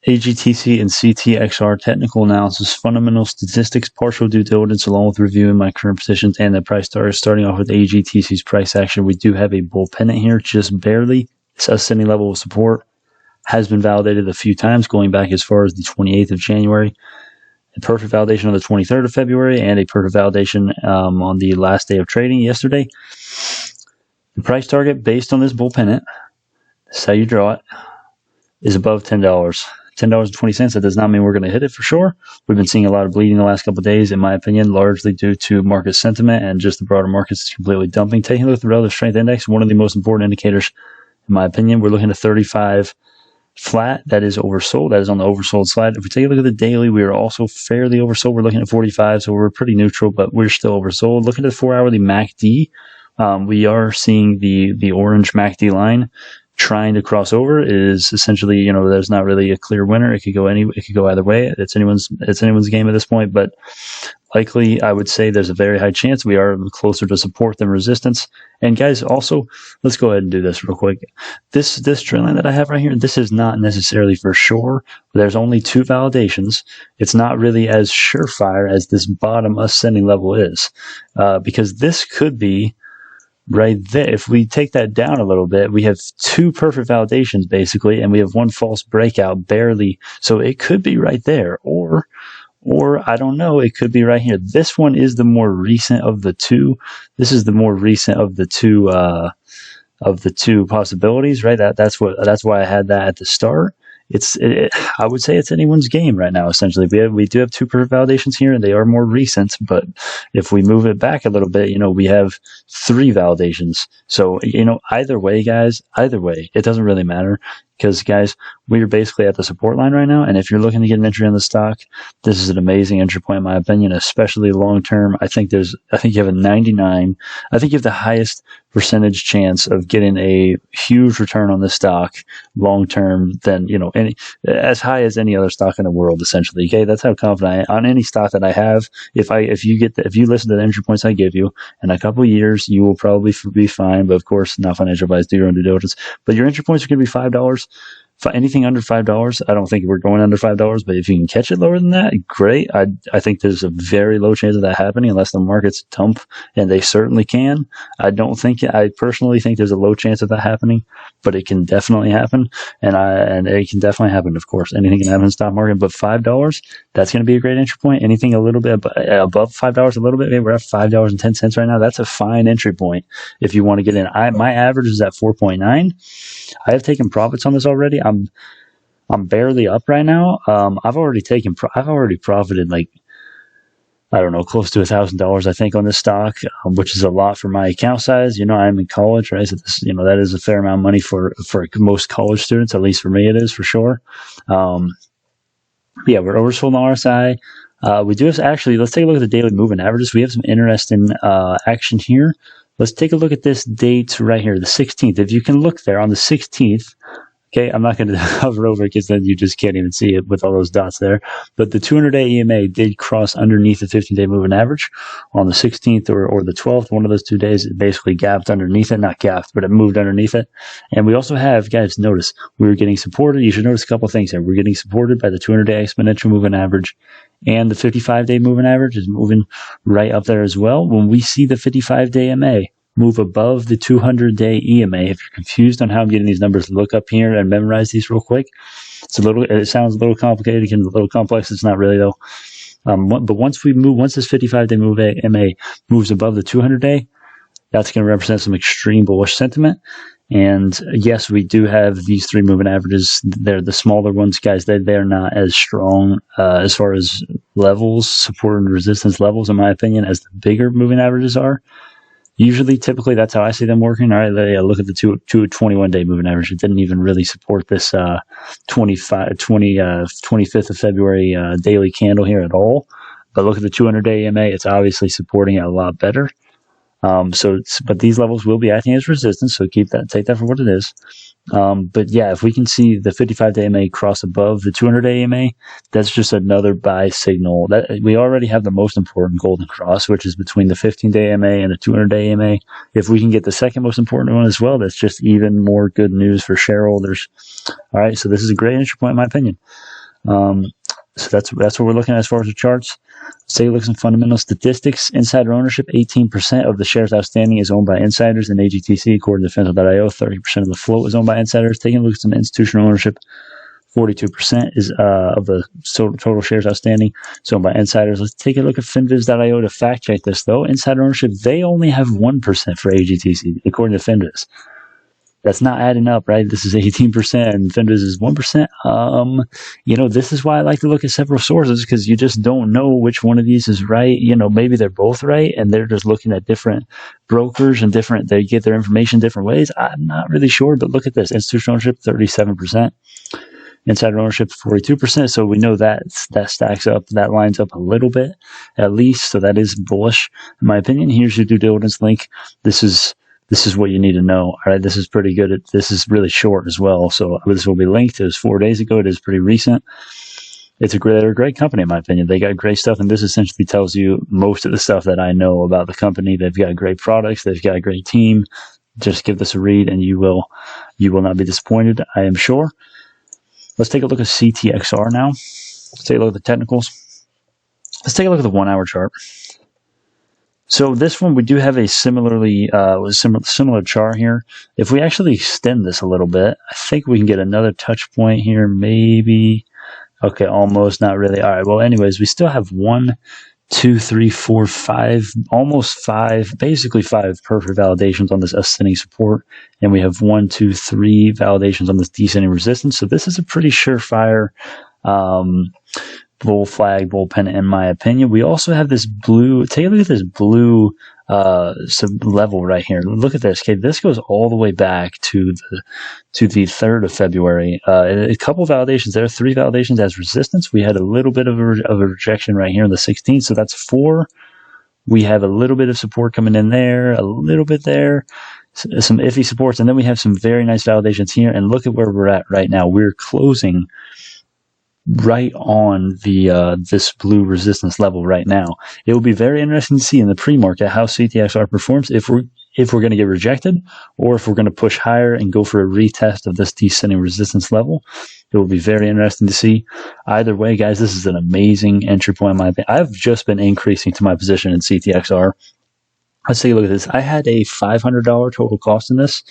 AGTC and CTXR technical analysis, fundamental statistics, partial due diligence, along with reviewing my current positions and the price target. Starting off with AGTC's price action, we do have a bull pennant here, just barely. This ascending level of support has been validated a few times, going back as far as the 28th of January. A perfect validation on the 23rd of February, and a perfect validation on the last day of trading yesterday. The price target based on this bull pennant, this is how you draw it, is above $10. $10.20. That does not mean we're going to hit it for sure. We've been seeing a lot of bleeding the last couple of days, in my opinion, largely due to market sentiment and just the broader markets completely dumping. Taking a look at the relative strength index, one of the most important indicators, in my opinion, we're looking at 35 flat. That is oversold. That is on the oversold slide. If we take a look at the daily, we are also fairly oversold. We're looking at 45, so we're pretty neutral, but we're still oversold. Looking at the 4-hourly MACD, we are seeing the orange MACD line trying to cross over. Is essentially, there's not really a clear winner. It could go either way. It's anyone's game at this point, but likely I would say there's a very high chance we are closer to support than resistance. And guys, also, let's go ahead and do this real quick. This trend line that I have right here, this is not necessarily for sure. There's only two validations. It's not really as surefire as this bottom ascending level is, because this could be right there. If we take that down a little bit, we have two perfect validations basically, and we have one false breakout barely. So it could be right there, or I don't know, it could be right here. This one is the more recent of the two. This is the more recent of the two possibilities, right? That's why I had that at the start. I would say it's anyone's game right now, essentially. We do have two perfect validations here, and they are more recent, but if we move it back a little bit, we have three validations. So, either way, guys, it doesn't really matter, because, guys, we're basically at the support line right now, and if you're looking to get an entry on the stock, this is an amazing entry point, in my opinion, especially long term. I think you have the highest percentage chance of getting a huge return on this stock long term than, as high as any other stock in the world, essentially. Okay, that's how confident I am on any stock that I have. If you listen to the entry points I give you, in a couple of years, you will probably be fine. But of course, not financial advice, do your own due diligence. But your entry points are going to be $5. Anything under $5, I don't think we're going under $5, but if you can catch it lower than that, great. I think there's a very low chance of that happening unless the markets dump, and they certainly can. I personally think there's a low chance of that happening, but it can definitely happen, and it can definitely happen, of course. Anything can happen in the stock market, but $5, that's going to be a great entry point. Anything a little bit above $5 a little bit, maybe we're at $5.10 right now. That's a fine entry point if you want to get in. My average is at 4.9. I have taken profits on this already. I'm barely up right now. I've already profited close to $1,000, I think, on this stock, which is a lot for my account size. I'm in college, right? So this, that is a fair amount of money for most college students. At least for me, it is for sure. We're oversold on RSI. We do have let's take a look at the daily moving averages. We have some interesting action here. Let's take a look at this date right here, the 16th. If you can look there on the 16th, okay, I'm not going to hover over it because then you just can't even see it with all those dots there. But the 200-day EMA did cross underneath the 15-day moving average on the 16th or the 12th. One of those 2 days, it basically gapped underneath it. Not gapped, but it moved underneath it. And we also have, guys, notice, we were getting supported. You should notice a couple of things here. We're getting supported by the 200-day exponential moving average, and the 55-day moving average is moving right up there as well. When we see the 55-day MA move above the 200-day EMA, if you're confused on how I'm getting these numbers, look up here and memorize these real quick. It sounds a little complicated, a little complex. It's not really though. But once this 55-day MA moves above the 200-day, that's going to represent some extreme bullish sentiment. And yes, we do have these three moving averages. They're the smaller ones, guys. They're not as strong as far as levels, support and resistance levels, in my opinion, as the bigger moving averages are. Usually, typically, that's how I see them working. All right, look at the 21-day moving average. It didn't even really support this 25th of February daily candle here at all. But look at the 200-day EMA. It's obviously supporting it a lot better. But these levels will be acting as resistance, so take that for what it is. But yeah, if we can see the 55-day EMA cross above the 200-day EMA, that's just another buy signal. That we already have the most important golden cross, which is between the 15-day EMA and the 200-day EMA. If we can get the second most important one as well, that's just even more good news for shareholders. All right, so this is a great entry point in my opinion. So that's what we're looking at as far as the charts. Let's take a look at some fundamental statistics. Insider ownership, 18% of the shares outstanding is owned by insiders in AGTC, according to Fental.io. 30% of the float is owned by insiders. Taking a look at some institutional ownership, 42% is of the total shares outstanding is owned by insiders. Let's take a look at Finviz.io to fact check this, though. Insider ownership, they only have 1% for AGTC, according to Finviz. That's not adding up, right? This is 18% and Finviz is 1%. This is why I like to look at several sources, because you just don't know which one of these is right. Maybe they're both right and they're just looking at different brokers and they get their information different ways. I'm not really sure, but look at this. Institutional ownership, 37%. Insider ownership, 42%. So we know that stacks up. That lines up a little bit, at least. So that is bullish, in my opinion. Here's your due diligence link. This is what you need to know. All right, this is pretty good. This is really short as well. So this will be linked. It was 4 days ago. It is pretty recent. They're a great company, in my opinion. They got great stuff, and this essentially tells you most of the stuff that I know about the company. They've got great products. They've got a great team. Just give this a read, and you will not be disappointed, I am sure. Let's take a look at CTXR now. Let's take a look at the technicals. Let's take a look at the 1 hour chart. So this one, we do have a similar chart here. If we actually extend this a little bit, I think we can get another touch point here, maybe. Okay, almost, not really. All right, well, anyways, we still have 1, 2, 3, 4, 5, almost 5, basically 5 perfect validations on this ascending support. And we have 1, 2, 3 validations on this descending resistance. So this is a pretty surefire bull flag, bull pen, in my opinion. We also have this blue. Take a look at this blue level right here. Look at this. Okay, this goes all the way back to the 3rd of February. A couple validations there, 3 validations as resistance. We had a little bit of a rejection right here on the 16th, so that's 4. We have a little bit of support coming in there, a little bit there, some iffy supports, and then we have some very nice validations here. And look at where we're at right now. We're closing right on the this blue resistance level right now. It will be very interesting to see in the pre-market how CTXR performs if we're going to get rejected, or if we're going to push higher and go for a retest of this descending resistance level. It will be very interesting to see. Either way, guys, this is an amazing entry point in my opinion. I've just been increasing to my position in CTXR. Let's take a look at this. I had a $500 total cost in this.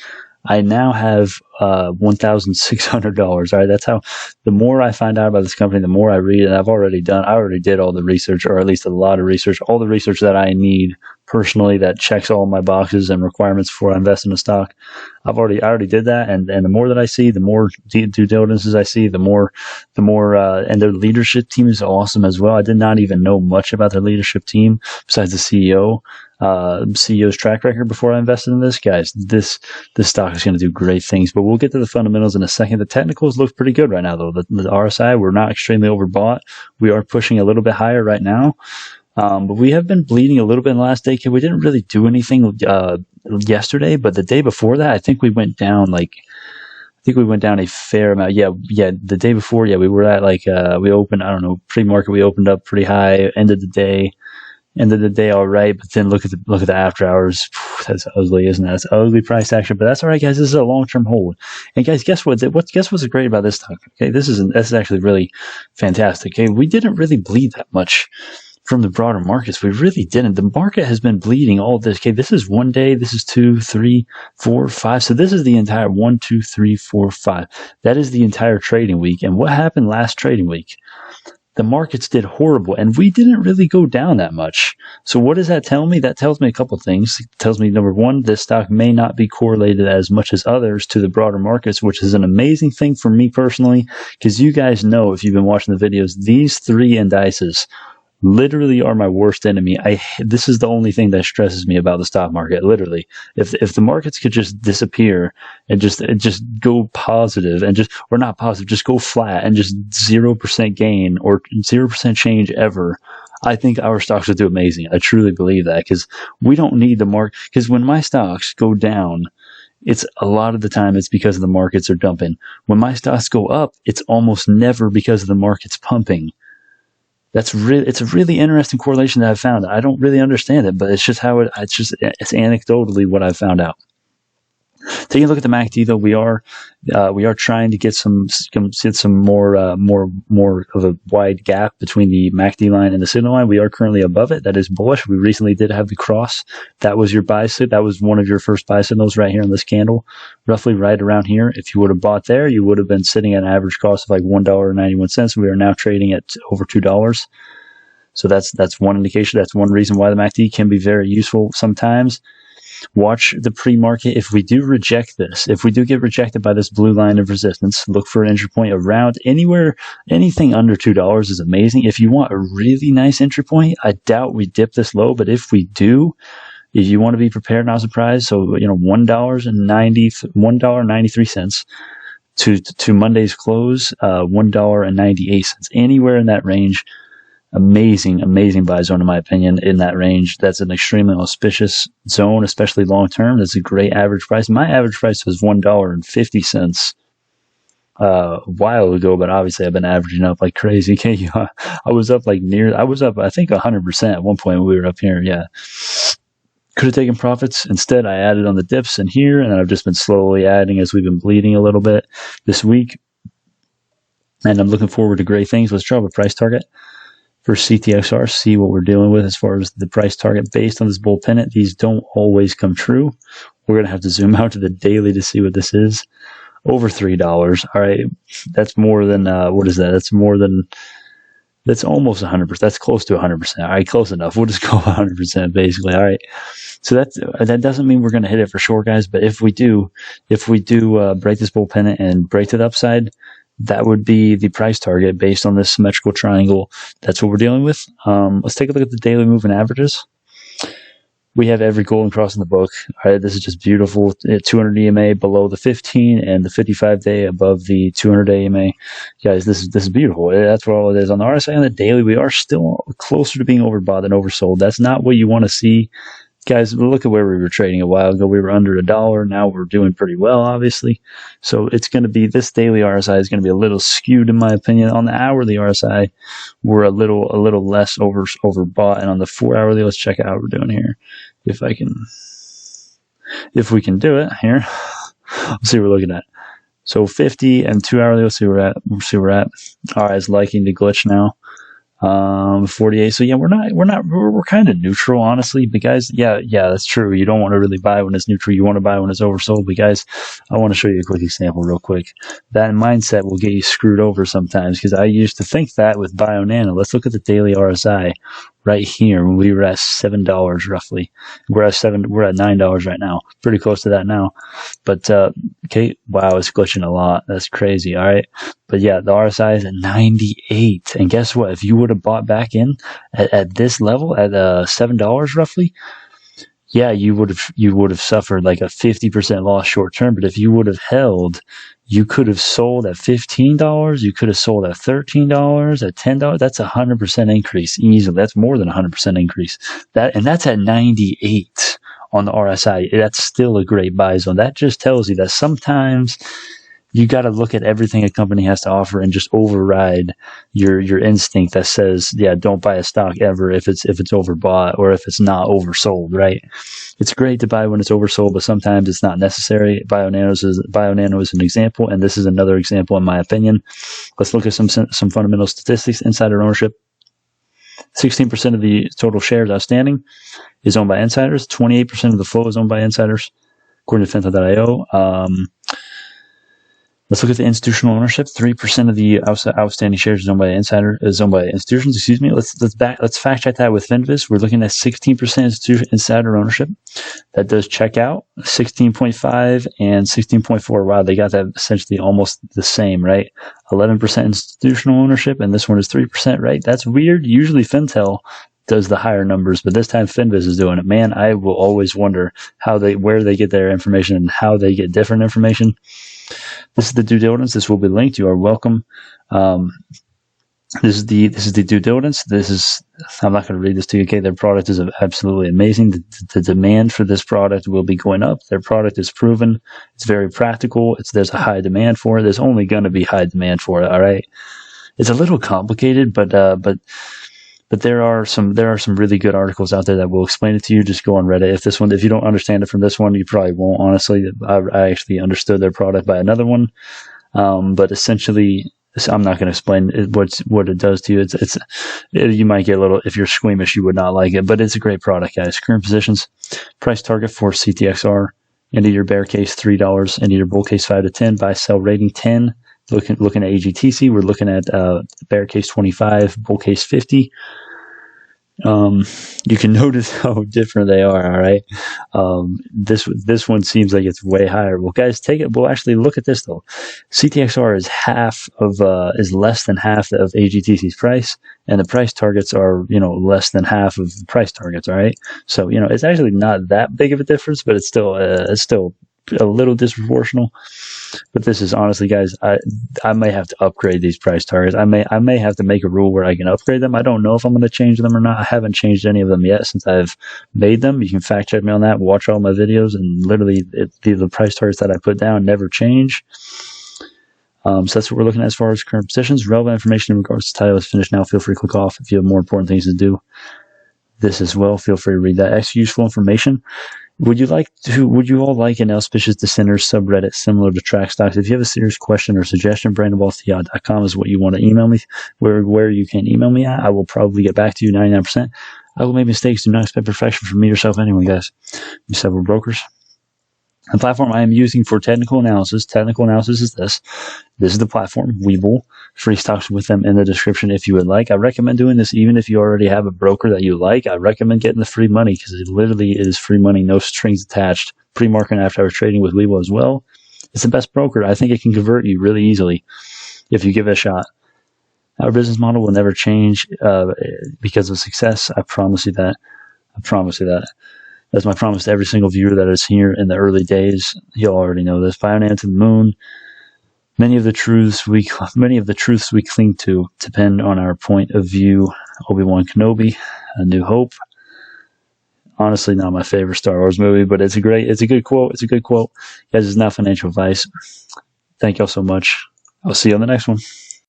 I now have $1,600. All right, that's how. The more I find out about this company, the more I read, and I already did all the research, or at least a lot of research, all the research that I need personally that checks all my boxes and requirements before I invest in a stock. I already did that, and the more that I see, the more due diligences I see, the more, and their leadership team is awesome as well. I did not even know much about their leadership team besides the CEO's track record before I invested in this. Guys, this stock is going to do great things, but we'll get to the fundamentals in a second. The technicals look pretty good right now, though. The RSI, we're not extremely overbought. We are pushing a little bit higher right now. But we have been bleeding a little bit in the last day. We didn't really do anything yesterday, but the day before that, I think we went down a fair amount. Yeah, the day before, we were at we opened, I don't know, pre-market, we opened up pretty high, ended the day all right, but then look at the after hours. That's ugly, isn't it? That's ugly price action, but that's all right, guys. This is a long-term hold. And guys, guess what? Guess what's great about this stock? Okay, this is actually really fantastic. Okay, we didn't really bleed that much from the broader markets. We really didn't. The market has been bleeding all of this. Okay, this is 1 day. This is 2, 3, 4, 5. So this is the entire 1, 2, 3, 4, 5. That is the entire trading week. And what happened last trading week? The markets did horrible, and we didn't really go down that much. So what does that tell me? That tells me a couple things. It tells me, number one, this stock may not be correlated as much as others to the broader markets, which is an amazing thing for me personally, because you guys know, if you've been watching the videos, these 3 indices literally are my worst enemy. This is the only thing that stresses me about the stock market. Literally, if the markets could just disappear and just go positive and or not positive, just go flat and just 0% gain or 0% change ever, I think our stocks will do amazing. I truly believe that, because we don't need the market. Because when my stocks go down, it's a lot of the time it's because the markets are dumping. When my stocks go up, it's almost never because the market's pumping. It's a really interesting correlation that I've found. I don't really understand it, but it's just it's anecdotally what I've found out. Taking a look at the MACD, though, we are trying to get some more of a wide gap between the MACD line and the signal line. We are currently above it. That is bullish. We recently did have the cross. That was your buy signal. That was one of your first buy signals right here on this candle, roughly right around here. If you would have bought there, you would have been sitting at an average cost of like $1.91. We are now trading at over $2. So that's one indication. That's one reason why the MACD can be very useful sometimes. Watch the pre-market. If we do reject this, if we do get rejected by this blue line of resistance, look for an entry point around anywhere. Anything under $2 is amazing. If you want a really nice entry point, I doubt we dip this low, but if we do, if you want to be prepared, not surprised. So, $1.93 to Monday's close, $1.98. Anywhere in that range. Amazing buy zone, in my opinion, in that range. That's an extremely auspicious zone, especially long term. That's a great average price. My average price was $1.50 a while ago, but obviously I've been averaging up like crazy. I was up I think 100% at one point when we were up here. Yeah. Could have taken profits. Instead, I added on the dips in here, and I've just been slowly adding as we've been bleeding a little bit this week. And I'm looking forward to great things. Let's drop a price target for CTXR, see what we're dealing with as far as the price target based on this bull pennant. These don't always come true. We're going to have to zoom out to the daily to see what this is. Over $3. All right. That's more than, what is that? That's almost 100%. That's close to 100%. All right. Close enough. We'll just go 100% basically. All right. So that doesn't mean we're going to hit it for sure, guys. But if we do break this bull pennant and break to the upside, that would be the price target based on this symmetrical triangle. That's what we're dealing with. Let's take a look at the daily moving averages. We have every golden cross in the book. All right, this is just beautiful. 200 EMA below the 15 and the 55-day above the 200-day EMA. Guys, this is beautiful. That's what all it is. On the RSI on the daily, we are still closer to being overbought than oversold. That's not what you want to see. Guys, look at where we were trading a while ago. We were under $1. Now we're doing pretty well, obviously. So it's going to be, this daily RSI is going to be a little skewed, in my opinion. On the hourly RSI, we're a little less overbought. And on the 4-hourly, let's check out how we're doing here. If we can do it here, let's see what we're looking at. So 50 and 2-hourly, let's see where we're at. All right, it's liking to glitch now. 48. So yeah, we're kind of neutral, honestly. But guys, yeah, that's true. You don't want to really buy when it's neutral. You want to buy when it's oversold. But guys, I want to show you a quick example real quick. That mindset will get you screwed over sometimes, because I used to think that with BioNano. Let's look at the daily RSI right here when we were at $7 roughly. We're at $9 right now. Pretty close to that now. But okay, wow, it's glitching a lot. That's crazy. All right. But yeah, the RSI is at 98. And guess what? If you would have bought back in at this level at $7 roughly, yeah, you would have suffered like a 50% loss short term. But if you would have held, you could have sold at $15. You could have sold at $13, at $10. That's 100% increase easily. That's more than 100% increase. That's at 98 on the RSI. That's still a great buy zone. That just tells you that sometimes you got to look at everything a company has to offer and just override your instinct that says, yeah, don't buy a stock ever if it's overbought or if it's not oversold, right? It's great to buy when it's oversold, but sometimes it's not necessary. BioNano is an example, and this is another example in my opinion. Let's look at some fundamental statistics. Insider ownership. 16% of the total shares outstanding is owned by insiders. 28% of the flow is owned by insiders, according to Fenta.io. Let's look at the institutional ownership. 3% of the outstanding shares is owned by institutions. Excuse me. Let's fact check that with Finviz. We're looking at 16% insider ownership. That does check out. 16.5 and 16.4. Wow, they got that essentially almost the same, right? 11% institutional ownership, and this one is 3%, right? That's weird. Usually Fintel does the higher numbers, but this time Finviz is doing it. Man, I will always wonder where they get their information and how they get different information. This is the due diligence. This will be linked. You are welcome. This is the due diligence. I'm not going to read this to you. Okay, their product is absolutely amazing. The demand for this product will be going up. Their product is proven. It's very practical. There's a high demand for it. There's only going to be high demand for it. All right. It's a little complicated, but there are some really good articles out there that will explain it to you. Just go on Reddit. If you don't understand it from this one, you probably won't. Honestly, I actually understood their product by another one. But essentially, I'm not going to explain what it does to you. You might get a little, if you're squeamish, you would not like it, but it's a great product, guys. Current positions, price target for CTXR, end of your bear case $3, end of your bull case 5 to 10, buy sell rating 10. Looking at AGTC, we're looking at bear case 25, bull case 50. You can notice how different they are. All right. This one seems like it's way higher. Well, guys, take it. Well, actually, look at this though. CTXR is less than half of AGTC's price, and the price targets are less than half of the price targets. All right. So it's actually not that big of a difference, but it's still a little disproportional. But this is honestly, guys, I may have to upgrade these price targets. I may have to make a rule where I can upgrade them. I don't know if I'm going to change them or not. I haven't changed any of them yet since I've made them. You can fact check me on that. Watch all my videos, and literally the price targets that I put down never change. So that's what we're looking at as far as current positions. Relevant information in regards to title is finished now. Feel free to click off if you have more important things to do. This as well. Feel free to read that. Extra useful information. Would you all like an auspicious dissenters subreddit similar to track stocks? If you have a serious question or suggestion, brandonwealthy.com is what you want to email me, where you can email me at. I will probably get back to you 99%. I will make mistakes. Do not expect perfection from me yourself anyway, guys. We several brokers. The platform I am using for technical analysis is this. This is the platform, Webull. Free stocks with them in the description if you would like. I recommend doing this even if you already have a broker that you like. I recommend getting the free money because it literally is free money, no strings attached. Pre-market and after hours trading with Webull as well. It's the best broker. I think it can convert you really easily if you give it a shot. Our business model will never change because of success. I promise you that. That's my promise to every single viewer that is here in the early days. You'll already know this. Finance and the moon. Many of the truths we cling to depend on our point of view. Obi-Wan Kenobi, A New Hope. Honestly, not my favorite Star Wars movie, but it's a good quote. Guys, it's not financial advice. Thank y'all so much. I'll see you on the next one.